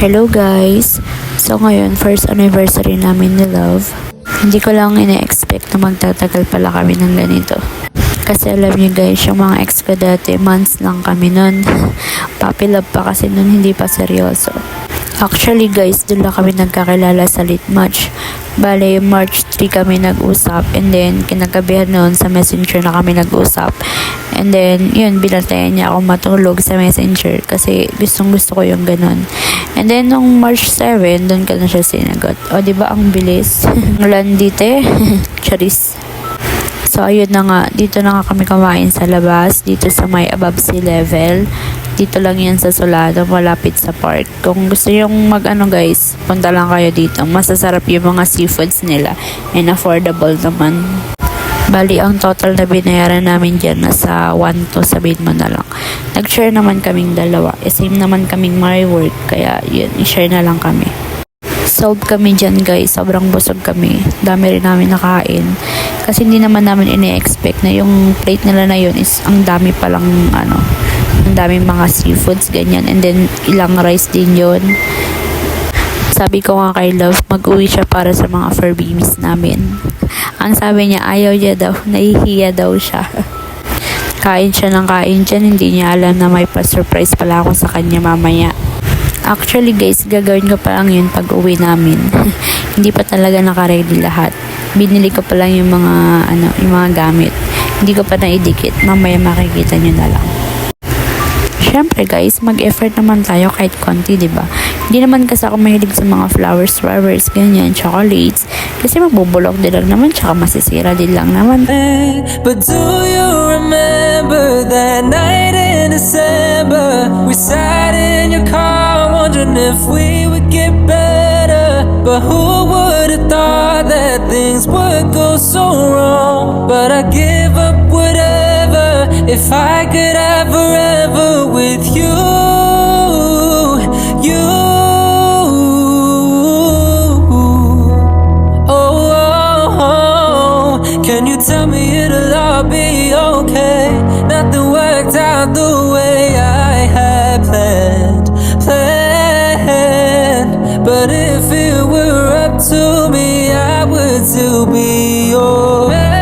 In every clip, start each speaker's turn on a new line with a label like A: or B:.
A: Hello guys! So ngayon, first anniversary namin ni Love. Hindi ko lang ina-expect na magtatagal pala kami ng ganito. Kasi alam niyo guys, yung mga ex ko dati, months lang kami nun. Puppy love pa kasi nun, hindi pa seryoso. Actually guys, doon lang kami nagkakilala sa late match. Bale, March 3 kami nag-usap and then kinagabihan noon sa messenger na kami nag-usap. And then, yun, binatayan niya ako matulog sa messenger kasi gustong gusto ko yung ganun. And then, nung March 7, doon ka na siya sinagot. O, diba ang bilis? Landite. Charis. So, ayun na nga. Dito na nga kami kumain sa labas. Dito sa may above sea level. Dito lang yan sa Solano, malapit sa park. Kung gusto yung mag-ano guys, punta lang kayo dito. Masasarap yung mga seafoods nila. And affordable naman. Bali, ang total na binayaran namin dyan nasa 1 to sabihin mo na lang. Nag-share naman kaming dalawa. Same naman kaming my work. Kaya yun, i-share na lang kami. Solved kami dyan guys. Sobrang busog kami. Dami rin namin nakain. Kasi hindi naman namin ini-expect na yung plate nila na yun is ang dami palang ang daming mga seafoods, ganyan. And then, ilang rice din yun. Sabi ko nga kay Love, mag-uwi siya para sa mga fur babies namin. Ang sabi niya, ayaw niya daw, nahihiya daw siya. Kain siya ng kain dyan, hindi niya alam na may pa-surprise pala ako sa kanya mamaya. Actually guys, gagawin ko pa lang yun pag uwi namin. Hindi pa talaga naka-ready lahat. Binili ko pa lang yung mga, yung mga gamit. Hindi ko pa naidikit, mamaya makikita nyo na lang. Siyempre guys, mag-effort naman tayo kahit konti, diba? Hindi naman kasi ako mahilig sa mga flowers, ganyan, chocolates. Kasi magbubulok din lang naman, tsaka masisira din lang naman.
B: But do you remember that night in December? We sat in your car wondering if we would get better. But who would have thought that things would go so wrong? But I give up whatever if I could have forever with you. Can you tell me it'll all be okay? Nothing worked out the way I had planned. But if it were up to me, I would still be your man.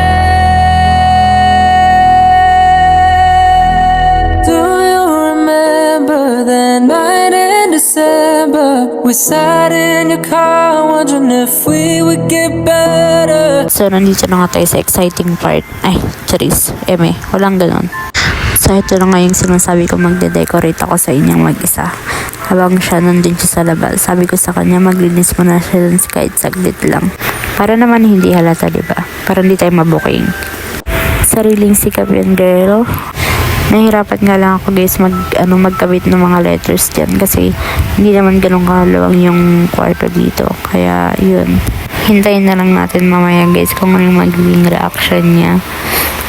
B: Do you remember that night in December? We sat in your car wondering if we would get better.
A: So, nandito na nga tayo sa exciting part. Ay, charis. Walang ganon. So, ito na nga yung sinasabi ko, magde-decorate ako sa inyong mag-isa. Habang siya nandun siya sa labas, sabi ko sa kanya, maglinis mo na siya dun kahit saglit lang. Para naman hindi halata, diba? Para hindi tayo mabuking. Sariling sikap yun, girl. Nahirapan nga lang ako guys magkabit ng mga letters dyan kasi hindi naman ganun kaluwang yung kwarto dito. Kaya yun, hintayin na lang natin mamaya guys kung ano yung magiging reaction niya.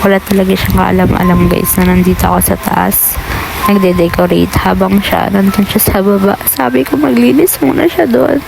A: Wala talaga siyang kaalam-alam guys na nandito ako sa taas nagde-decorate habang siya nandun siya sa baba. Sabi ko maglinis muna siya doon.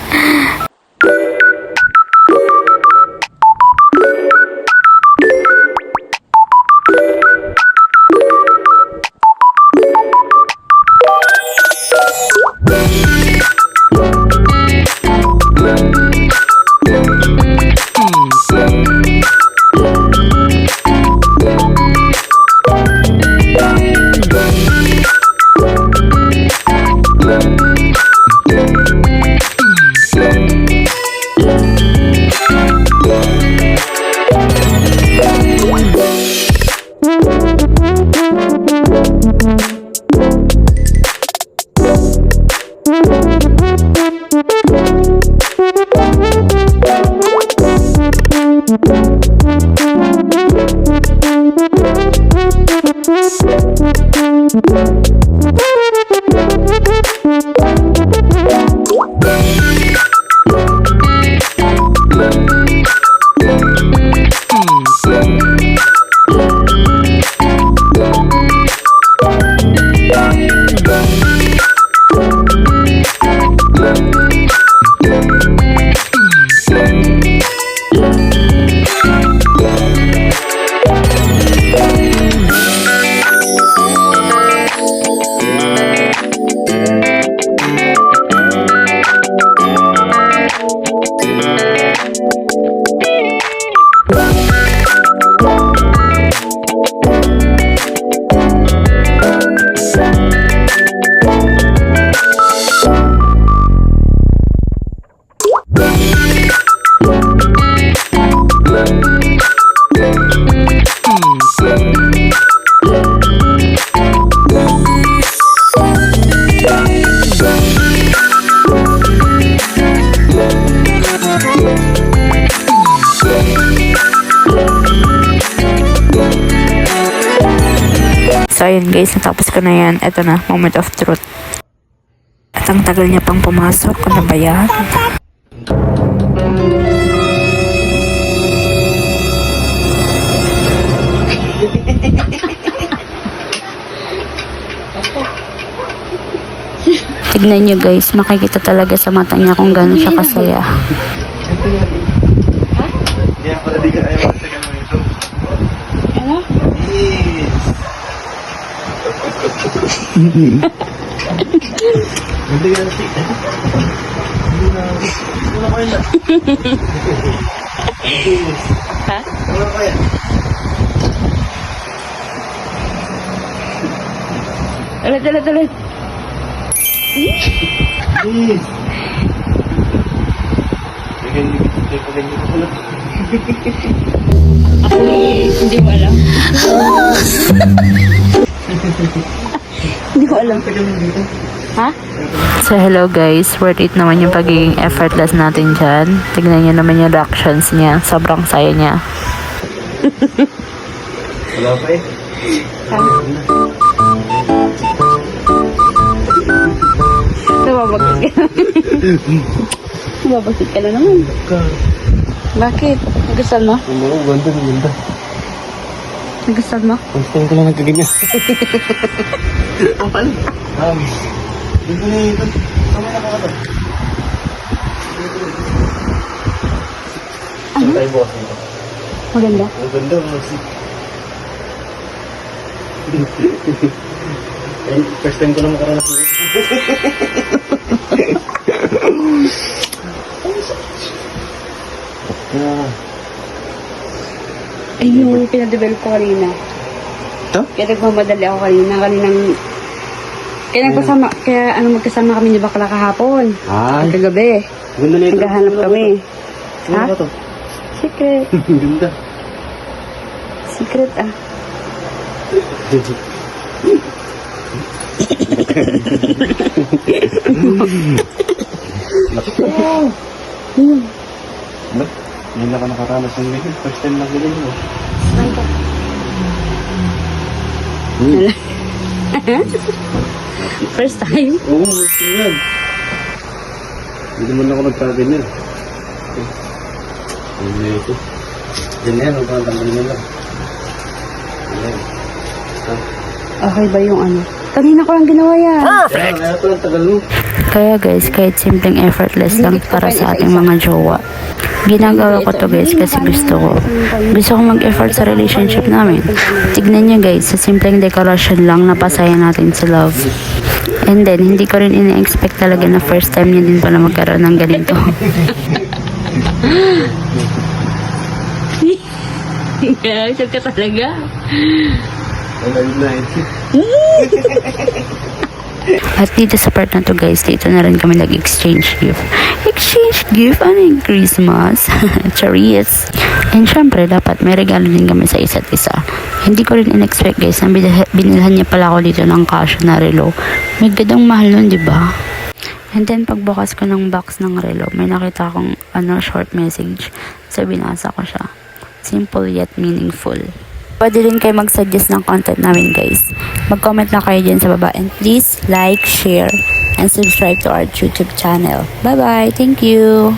A: ayun guys, natapos ko na yan. Eto na, moment of truth. At ang tagal niya pang pumasok. Ano ba yan? Tignan nyo guys, makikita talaga sa mata niya kung gano'n siya kasaya.
C: Ano? Ha? Ulit. Hindi ko alam. Hindi ko alam. Ha?
A: So hello guys, worth it naman yung pagiging effortless natin dyan. Tignan nyo naman yung reactions niya. Sobrang saya niya.
D: Wala pa eh.
C: Nababagsit ka. Nababagsit ka na naman. Bakit? Nagustuhan mo?
D: Oo, ganda.
C: Nagustuhan mo?
D: First time ko lang nagkaganyan. Kapal. Dito na ito. Tama na ka ito. Ano tayo bukas dito?
C: Maganda.
D: Ang ganda. First time ko lang makaranas dito.
C: Ay, yung pinadevelop ko kanina.
D: Ito?
C: Kaya nagmamadali ako kanina. Kaya magkasama kami ni Bakla kahapon.
D: Ay.
C: Kagabi.
D: Ganda na ito.
C: Naghahanap kami.
D: Ano
C: Ha?
D: ba ito?
C: Secret.
D: Ganda.
C: Secret ah.
D: Ba't? Hindi na ako nakaranas ng ganyan. First time lang ganyan mo.
C: First time?
D: Oo, first time yan. Hindi naman ako nagkaganyan. Ano na ito? Ganyan, huwag kang tanggalin na lang. Ganyan.
C: Okay ba yung ano? Kanina ko lang ginawa yan.
D: Perfect! Kaya ito lang tagal mo.
A: Kaya guys, kahit simpleng effortless lang para sa ating mga jowa. Ginagawa ko to guys kasi gusto ko. Gusto ko mag-effort sa relationship namin. Tignan nyo guys, sa simpleng decoration lang napasaya natin sa love. And then, hindi ko rin ina-expect talaga na first time niya din pala magkaroon ng ganito.
C: Kaya, ka talaga.
D: Ang ayun na ito.
A: At dito sa part na to guys, dito na rin kami nag-exchange gift. Exchange gift? Ano yung Christmas? Chariots. And syempre, dapat may regalo din kami sa isa't isa. Hindi ko rin in-expect guys na binilhan niya pala ako dito ng Casio na relo. May gadang mahal nun, di ba? And then pagbukas ko ng box ng relo, may nakita akong short message. So binasa ko siya. Simple yet meaningful. Pwede rin kayo mag-suggest ng content namin guys. Mag-comment lang kayo dyan sa baba. And please like, share, and subscribe to our YouTube channel. Bye-bye! Thank you!